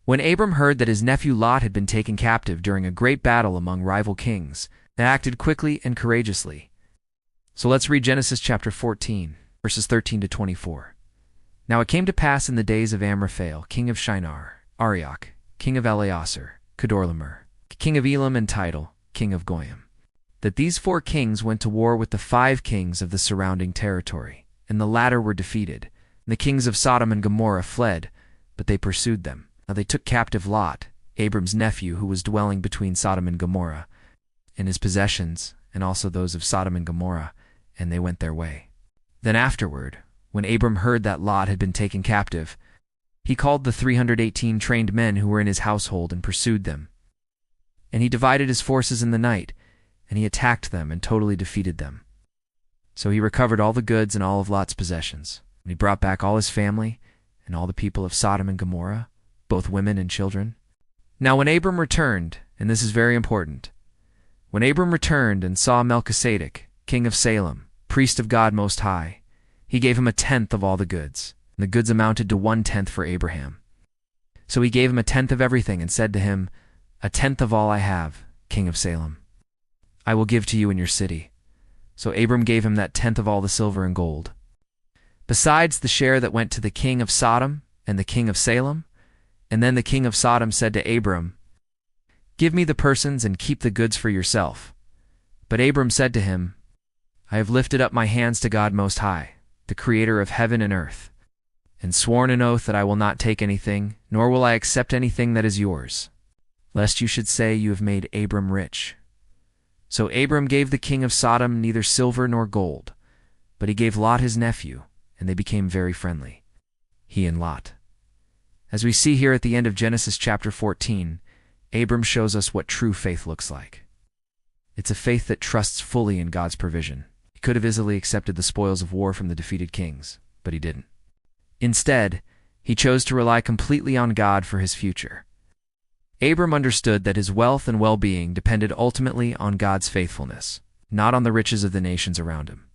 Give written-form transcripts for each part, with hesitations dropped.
When Abram heard that his nephew Lot had been taken captive during a great battle among rival kings, he acted quickly and courageously. So let's read Genesis chapter 14, verses 13 to 24. Now it came to pass in the days of Amraphel, king of Shinar, Arioch, king of Eleasar, Kedorlaomer, king of Elam, and Tidal, king of Goyim, that these 4 kings went to war with the 5 kings of the surrounding territory, and the latter were defeated. And the kings of Sodom and Gomorrah fled, but they pursued them. Now they took captive Lot, Abram's nephew, who was dwelling between Sodom and Gomorrah, and his possessions, and also those of Sodom and Gomorrah, and they went their way. Then afterward, when Abram heard that Lot had been taken captive, he called the 318 trained men who were in his household and pursued them. And he divided his forces in the night, and he attacked them and totally defeated them. So he recovered all the goods and all of Lot's possessions, and he brought back all his family and all the people of Sodom and Gomorrah, both women and children. Now when Abram returned, and this is very important, when Abram returned and saw Melchizedek, king of Salem, priest of God Most High, he gave him 1/10 of all the goods, and the goods amounted to 1/10 for Abraham. So he gave him 1/10 of everything and said to him, 1/10 of all I have, king of Salem, I will give to you in your city. So Abram gave him that 1/10 of all the silver and gold, besides the share that went to the king of Sodom and the king of Salem. And then the king of Sodom said to Abram, Give me the persons and keep the goods for yourself. But Abram said to him, I have lifted up my hands to God Most High, the creator of heaven and earth, and sworn an oath that I will not take anything, nor will I accept anything that is yours, lest you should say you have made Abram rich. So Abram gave the king of Sodom neither silver nor gold, but he gave Lot his nephew, and they became very friendly, he and Lot. As we see here at the end of Genesis chapter 14, Abram shows us what true faith looks like. It's a faith that trusts fully in God's provision. He could have easily accepted the spoils of war from the defeated kings, but he didn't. Instead, he chose to rely completely on God for his future. Abram understood that his wealth and well-being depended ultimately on God's faithfulness, not on the riches of the nations around him.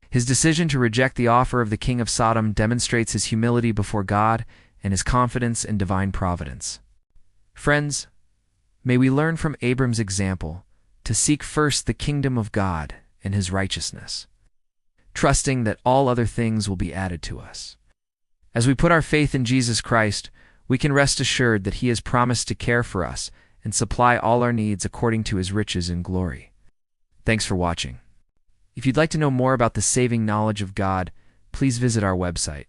His decision to reject the offer of the king of Sodom demonstrates his humility before God and his confidence in divine providence. Friends, may we learn from Abram's example to seek first the kingdom of God and his righteousness, trusting that all other things will be added to us. As we put our faith in Jesus Christ, we can rest assured that he has promised to care for us and supply all our needs according to his riches in glory. Thanks for watching. If you'd like to know more about the saving knowledge of God, please visit our website.